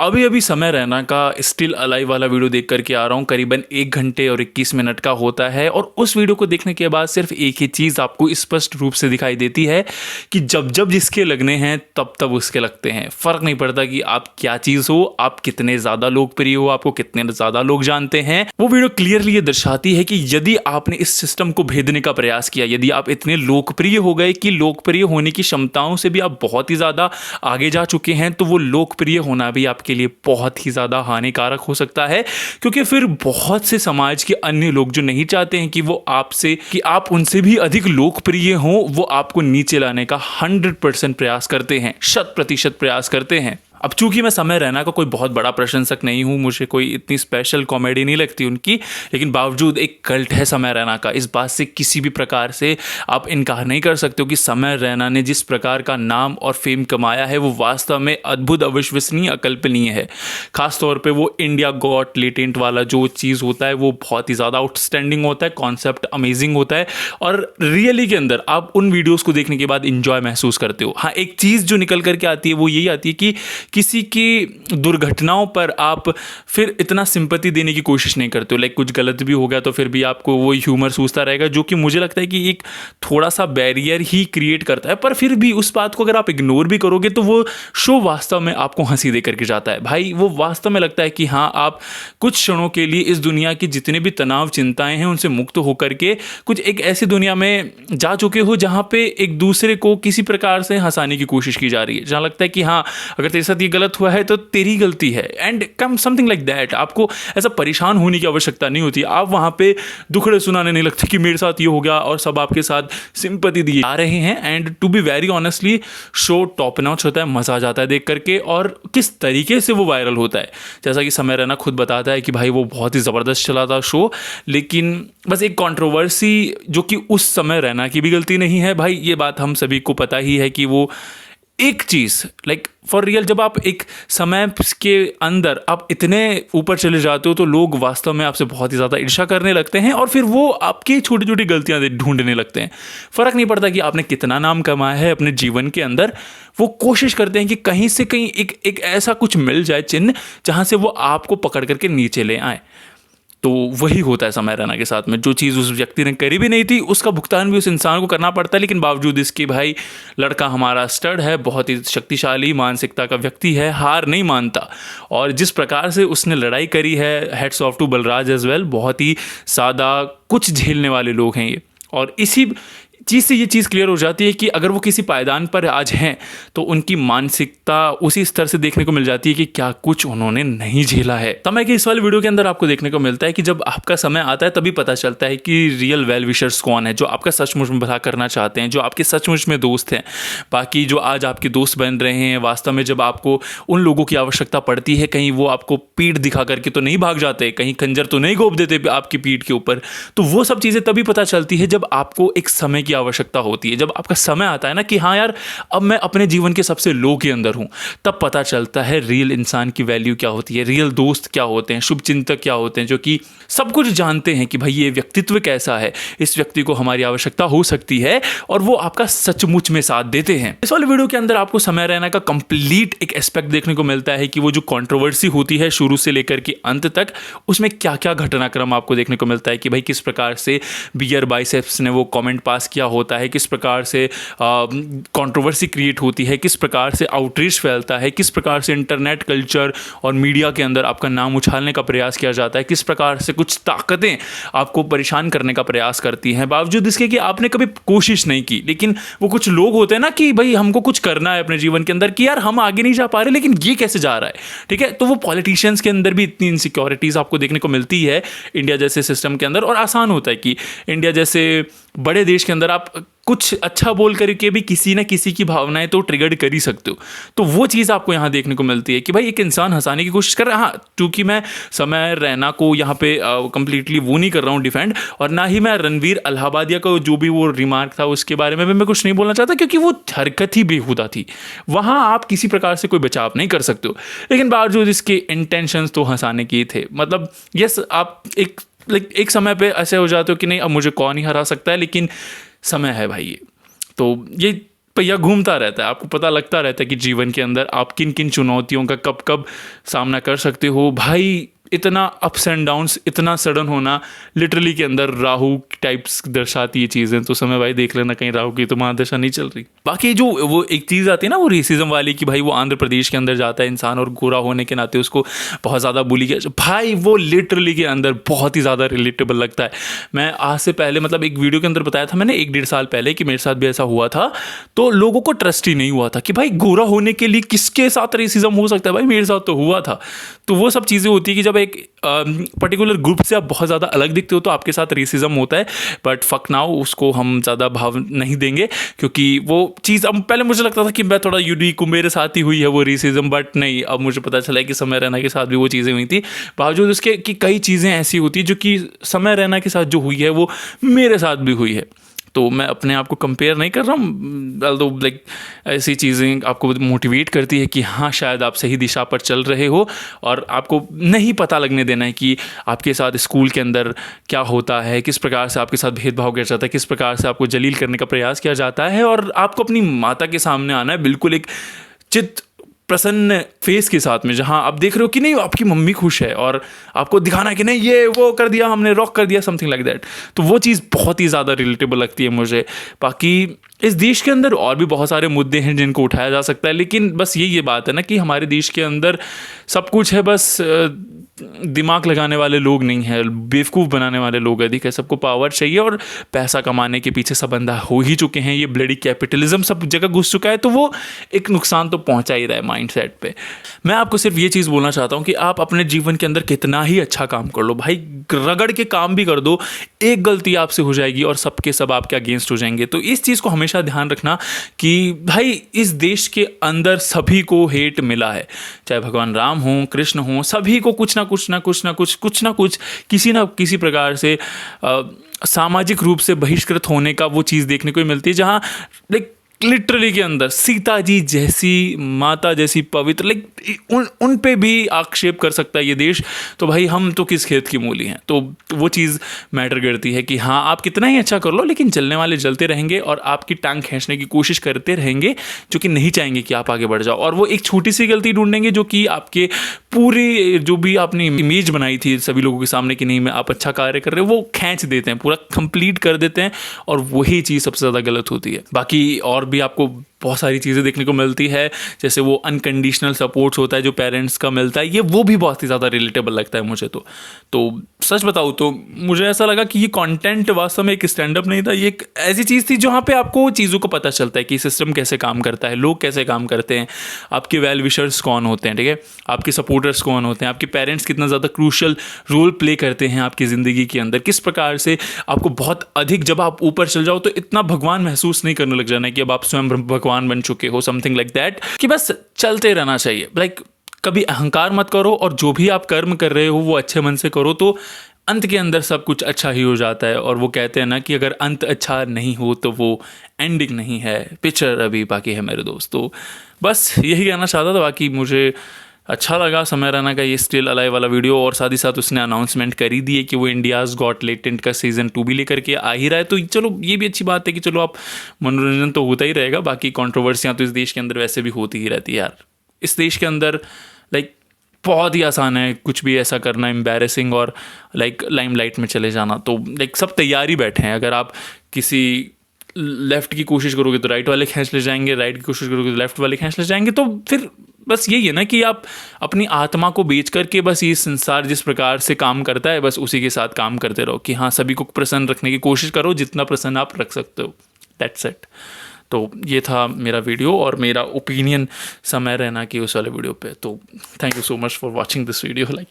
अभी अभी समय रैना का स्टिल अलाइव वाला वीडियो देख करके आ रहा हूँ, करीबन 1 घंटे और 21 मिनट का होता है। और उस वीडियो को देखने के बाद सिर्फ एक ही चीज़ आपको स्पष्ट रूप से दिखाई देती है कि जब जब जिसके लगने हैं तब तब उसके लगते हैं। फ़र्क नहीं पड़ता कि आप क्या चीज़ हो, आप कितने ज़्यादा लोकप्रिय हो, आपको कितने ज़्यादा लोग जानते हैं। वो वीडियो क्लियरली ये दर्शाती है कि यदि आपने इस सिस्टम को भेदने का प्रयास किया, यदि आप इतने लोकप्रिय हो गए कि लोकप्रिय होने की क्षमताओं से भी आप बहुत ही ज़्यादा आगे जा चुके हैं, तो वो लोकप्रिय होना भी आपके लिए बहुत ही ज़्यादा हानिकारक हो सकता है। क्योंकि फिर बहुत से समाज के अन्य लोग जो नहीं चाहते हैं कि वो आपसे, कि आप उनसे भी अधिक लोकप्रिय हों, वो आपको नीचे लाने का 100% प्रयास करते हैं, 100% प्रयास करते हैं। अब चूंकि मैं समय रैना का कोई बहुत बड़ा प्रशंसक नहीं हूँ, मुझे कोई इतनी स्पेशल कॉमेडी नहीं लगती उनकी, लेकिन बावजूद एक कल्ट है समय रैना का। इस बात से किसी भी प्रकार से आप इनकार नहीं कर सकते हो कि समय रैना ने जिस प्रकार का नाम और फेम कमाया है वो वास्तव में अद्भुत, अविश्वसनीय, अकल्पनीय है। खासतौर पर वो इंडिया गॉट लेटेंट वाला जो चीज़ होता है वो बहुत ही ज़्यादा आउटस्टैंडिंग होता है, कॉन्सेप्ट अमेजिंग होता है और रियली के अंदर आप उन वीडियोज़ को देखने के बाद इंजॉय महसूस करते हो। हाँ, एक चीज़ जो निकल करके आती है वो यही आती है कि किसी की दुर्घटनाओं पर आप फिर इतना सिंपैथी देने की कोशिश नहीं करते हो। लाइक कुछ गलत भी हो गया तो फिर भी आपको वो ह्यूमर सूझता रहेगा, जो कि मुझे लगता है कि एक थोड़ा सा बैरियर ही क्रिएट करता है। पर फिर भी उस बात को अगर आप इग्नोर भी करोगे तो वो शो वास्तव में आपको हंसी दे करके जाता है। भाई वो वास्तव में लगता है कि हाँ, आप कुछ क्षणों के लिए इस दुनिया की जितने भी तनाव चिंताएं हैं उनसे मुक्त होकर के कुछ एक ऐसी दुनिया में जा चुके हो जहाँ पे एक दूसरे को किसी प्रकार से हंसाने की कोशिश की जा रही है, जहाँ लगता है कि हाँ, अगर तेरे साथ ये गलत हुआ है तो तेरी गलती है, and come something like that. आपको ऐसा परेशान होने की आवश्यकता नहीं होती। आप वहाँ पे दुखड़े सुनाने नहीं लगते कि मेरे साथ ये हो गया, और सब आपके साथ सिंपैथी दिए आ रहे हैं। And to be very honestly, show top notch होता है, मज़ा आ जाता है देख करके। और किस तरीके से वो वायरल होता है, जैसा कि समय रैना खुद बताता है कि भाई वो बहुत ही ज़बरदस्त चला था शो, लेकिन बस एक कंट्रोवर्सी जो कि उस समय रैना की भी गलती नहीं है। भाई ये बात हम सभी को पता ही है कि वो एक चीज़ लाइक फॉर रियल, जब आप एक समय के अंदर आप इतने ऊपर चले जाते हो तो लोग वास्तव में आपसे बहुत ही ज़्यादा ईर्ष्या करने लगते हैं और फिर वो आपकी छोटी छोटी गलतियां ढूंढने लगते हैं। फ़र्क नहीं पड़ता कि आपने कितना नाम कमाया है अपने जीवन के अंदर, वो कोशिश करते हैं कि कहीं से कहीं एक ऐसा कुछ मिल जाए चिन्ह जहाँ से वो आपको पकड़ करके नीचे ले आए। तो वही होता है समय रैना के साथ में। जो चीज़ उस व्यक्ति ने करी भी नहीं थी उसका भुगतान भी उस इंसान को करना पड़ता है, लेकिन बावजूद इसके भाई लड़का हमारा स्टड है, बहुत ही शक्तिशाली मानसिकता का व्यक्ति है, हार नहीं मानता। और जिस प्रकार से उसने लड़ाई करी है, heads off to Balraj as well, बहुत ही सादा कुछ झेलने वाले लोग हैं ये। और इसी चीज़ से ये चीज़ क्लियर हो जाती है कि अगर वो किसी पायदान पर आज हैं तो उनकी मानसिकता उसी स्तर से देखने को मिल जाती है कि क्या कुछ उन्होंने नहीं झेला है। समय के इस वाले वीडियो के अंदर आपको देखने को मिलता है कि जब आपका समय आता है तभी पता चलता है कि रियल वेल विशर्स कौन है, जो आपका सचमुच में भला करना चाहते हैं, जो आपके सचमुच में दोस्त हैं। बाकी जो आज आपके दोस्त बन रहे हैं, वास्तव में जब आपको उन लोगों की आवश्यकता पड़ती है, कहीं वो आपको पीठ दिखा करके तो नहीं भाग जाते, कहीं खंजर तो नहीं घोंप देते आपकी पीठ के ऊपर। तो वो सब चीज़ें तभी पता चलती है जब आपको एक समय की आवश्यकता होती है, जब आपका समय आता है ना कि हाँ यार, अब मैं अपने जीवन के सबसे लो के अंदर हूं, तब पता चलता है रियल इंसान की वैल्यू क्या होती है, रियल दोस्त क्या होते हैं, शुभ चिंतक क्या होते हैं, जो कि सब कुछ जानते हैं कि भाई ये व्यक्तित्व कैसा है, इस व्यक्ति को हमारी आवश्यकता हो सकती है, और वो आपका सचमुच में साथ देते हैं। इस वाले वीडियो के अंदर आपको समय रैना का कंप्लीट एक एस्पेक्ट देखने को मिलता है कि वो जो कंट्रोवर्सी होती है शुरू से लेकर के अंत तक, उसमें क्या क्या घटनाक्रम आपको देखने को मिलता है कि भाई किस प्रकार से बियर बाइसेप्स ने वो कमेंट पास किया होता है, किस प्रकार से कंट्रोवर्सी क्रिएट होती है, किस प्रकार से आउटरीच फैलता है, किस प्रकार से इंटरनेट कल्चर और मीडिया के अंदर आपका नाम उछालने का प्रयास किया जाता है, किस प्रकार से कुछ ताकतें आपको परेशान करने का प्रयास करती हैं, बावजूद इसके कि आपने कभी कोशिश नहीं की। लेकिन वो कुछ लोग होते हैं ना कि भाई हमको कुछ करना है अपने जीवन के अंदर, कि यार हम आगे नहीं जा पा रहे लेकिन ये कैसे जा रहा है, ठीक है। तो वो पॉलिटिशियंस के अंदर भी इतनी इनसिक्योरिटीज़ आपको देखने को मिलती है इंडिया जैसे सिस्टम के अंदर, और आसान होता है कि इंडिया जैसे बड़े देश के अंदर आप कुछ अच्छा बोल करके भी किसी न किसी की भावनाएं तो ट्रिगर कर ही सकते हो। तो वो चीज़ आपको यहाँ देखने को मिलती है कि भाई एक इंसान हंसाने की कोशिश कर रहा है। हाँ, क्योंकि मैं समय रैना को यहाँ पे कंप्लीटली वो नहीं कर रहा हूँ डिफेंड, और ना ही मैं रणवीर अलाहाबादिया का जो भी वो रिमार्क था उसके बारे में भी मैं कुछ नहीं बोलना चाहता, क्योंकि वो हरकत ही बेहुदा थी। वहाँ आप किसी प्रकार से कोई बचाव नहीं कर सकते हो, लेकिन बावजूद इसके इंटेंशंस तो हंसाने के थे। मतलब यस, आप एक समय पे ऐसे हो जाते हो कि नहीं अब मुझे कौन ही हरा सकता है, लेकिन समय है भाई ये। तो ये पहिया घूमता रहता है, आपको पता लगता रहता है कि जीवन के अंदर आप किन किन चुनौतियों का कब कब सामना कर सकते हो। भाई इतना अप्स एंड डाउन्स, इतना सडन होना, लिटरली के अंदर राहु टाइप्स दर्शाती है चीज़ें। तो समय भाई देख लेना कहीं राहु की तो महादशा नहीं चल रही। बाकी जो वो एक चीज़ आती है ना वो रेसिज्म वाली, कि भाई वो आंध्र प्रदेश के अंदर जाता है इंसान और गोरा होने के नाते उसको बहुत ज़्यादा बुली किया, भाई वो लिटरली के अंदर बहुत ही ज़्यादा रिलेटेबल लगता है। मैं आज से पहले मतलब एक वीडियो के अंदर बताया था मैंने 1-1.5 साल पहले कि मेरे साथ भी ऐसा हुआ था, तो लोगों को ट्रस्ट ही नहीं हुआ था कि भाई गोरा होने के लिए किसके साथ रेसिज्म हो सकता है। भाई मेरे साथ तो हुआ था। तो वो सब चीज़ें होती है कि जब एक पर्टिकुलर ग्रुप से आप बहुत ज़्यादा अलग दिखते हो तो आपके साथ रेसिज्म होता है। बट फक नाउ, उसको हम ज़्यादा भाव नहीं देंगे, क्योंकि वो चीज़ अब पहले मुझे लगता था कि मैं थोड़ा यूनिक हूँ, मेरे साथ ही हुई है वो रेसिज्म, बट नहीं, अब मुझे पता चला है कि समय रैना के साथ भी वो चीज़ें हुई थी। बावजूद उसके कि कई चीज़ें ऐसी होती है जो कि समय रैना के साथ जो हुई है वो मेरे साथ भी हुई है। तो मैं अपने आप को कंपेयर नहीं कर रहा हूँ, तो लाइक ऐसी चीज़ें आपको मोटिवेट करती है कि हाँ शायद आप सही दिशा पर चल रहे हो, और आपको नहीं पता लगने देना है कि आपके साथ स्कूल के अंदर क्या होता है, किस प्रकार से आपके साथ भेदभाव किया जाता है, किस प्रकार से आपको जलील करने का प्रयास किया जाता है। और आपको अपनी माता के सामने आना है बिल्कुल एक चित्त प्रसन्न फेस के साथ में, जहां आप देख रहे हो कि नहीं आपकी मम्मी खुश है, और आपको दिखाना है कि नहीं ये वो कर दिया हमने, रॉक कर दिया, समथिंग लाइक दैट। तो वो चीज़ बहुत ही ज़्यादा रिलेटेबल लगती है मुझे। बाकी इस देश के अंदर और भी बहुत सारे मुद्दे हैं जिनको उठाया जा सकता है, लेकिन बस ये बात है ना कि हमारे देश के अंदर सब कुछ है, बस दिमाग लगाने वाले लोग नहीं है, बेवकूफ़ बनाने वाले लोग अधिक है। सबको पावर चाहिए और पैसा कमाने के पीछे सब अंधा हो ही चुके हैं। ये ब्लडी कैपिटलिज्म सब जगह घुस चुका है, तो वो एक नुकसान तो पहुंचा ही रहा है माइंडसेट पे। मैं आपको सिर्फ ये चीज़ बोलना चाहता हूँ कि आप अपने जीवन के अंदर कितना ही अच्छा काम कर लो, भाई रगड़ के काम भी कर दो, एक गलती आपसे हो जाएगी और सबके सब आपके अगेंस्ट हो जाएंगे। तो इस चीज़ को हमेशा ध्यान रखना कि भाई इस देश के अंदर सभी को हेट मिला है, चाहे भगवान राम हो, कृष्ण हो, सभी को कुछ ना कुछ किसी ना किसी प्रकार से सामाजिक रूप से बहिष्कृत होने का वो चीज़ देखने को मिलती है। जहाँ लाइक लिटरली के अंदर सीता जी जैसी माता जैसी पवित्र, लाइक उन पे भी आक्षेप कर सकता है ये देश। तो भाई हम तो किस खेत की मूली हैं। तो वो चीज़ मैटर करती है कि हाँ आप कितना ही अच्छा कर लो, लेकिन जलने वाले जलते रहेंगे और आपकी टांग खींचने की कोशिश करते रहेंगे, जो कि नहीं चाहेंगे कि आप आगे बढ़ जाओ। और वो एक छोटी सी गलती ढूंढेंगे जो कि आपके पूरी जो भी आपने इमेज बनाई थी सभी लोगों के सामने कि नहीं मैं आप अच्छा कार्य कर रहे हो, वो खींच देते हैं, पूरा कंप्लीट कर देते हैं, और वही चीज़ सबसे ज़्यादा गलत होती है। बाकी और भी आपको बहुत सारी चीज़ें देखने को मिलती है, जैसे वो अनकंडीशनल सपोर्ट्स होता है जो पेरेंट्स का मिलता है, ये वो भी बहुत ही ज़्यादा रिलेटेबल लगता है मुझे। तो सच बताऊँ तो मुझे ऐसा लगा कि ये कंटेंट वास्तव में एक स्टैंड अप नहीं था, ये एक ऐसी चीज़ थी जहाँ पे आपको चीज़ों को पता चलता है कि सिस्टम कैसे काम करता है, लोग कैसे काम करते हैं, आपके वेल विशर्स कौन होते हैं, ठीक है, आपके सपोर्टर्स कौन होते हैं, आपके पेरेंट्स कितना ज़्यादा क्रूशियल रोल प्ले करते हैं आपकी ज़िंदगी के अंदर, किस प्रकार से आपको बहुत अधिक जब आप ऊपर चल जाओ तो इतना भगवान महसूस नहीं करने लग जाना कि अब आप स्वयं भगवान बन चुके हो, समथिंग लाइक दैट, कि बस चलते रहना चाहिए। लाइक कभी अहंकार मत करो, और जो भी आप कर्म कर रहे हो वो अच्छे मन से करो, तो अंत के अंदर सब कुछ अच्छा ही हो जाता है। और वो कहते हैं ना कि अगर अंत अच्छा नहीं हो तो वो एंडिंग नहीं है, पिक्चर अभी बाकी है मेरे दोस्त। तो बस यही कहना चाहता था। बाकी मुझे अच्छा लगा समय रैना का ये स्टिल अलाइव वाला वीडियो, और साथ ही साथ उसने अनाउंसमेंट कर ही दी है कि वो इंडियाज़ गॉट लेटेंट का सीज़न 2 भी लेकर के आ ही रहा है। तो चलो ये भी अच्छी बात है कि चलो आप मनोरंजन तो होता ही रहेगा। बाकी कंट्रोवर्सियाँ तो इस देश के अंदर वैसे भी होती ही रहती है यार। इस देश के अंदर लाइक बहुत ही आसान है कुछ भी ऐसा करना एम्बैरेसिंग और लाइक लाइमलाइट में चले जाना। तो लाइक सब तैयारी बैठे हैं, अगर आप किसी लेफ़्ट की कोशिश करोगे तो राइट वाले खींच ले जाएंगे, राइट की कोशिश करोगे तो लेफ़्ट वाले खींच ले जाएंगे। तो फिर बस यही है ना कि आप अपनी आत्मा को बेच करके बस ये संसार जिस प्रकार से काम करता है बस उसी के साथ काम करते रहो कि हाँ सभी को प्रसन्न रखने की कोशिश करो, जितना प्रसन्न आप रख सकते हो, दैट्स इट। तो ये था मेरा वीडियो और मेरा ओपिनियन समय रैना की उस वाले वीडियो पे। तो thank you so much for watching this video. Like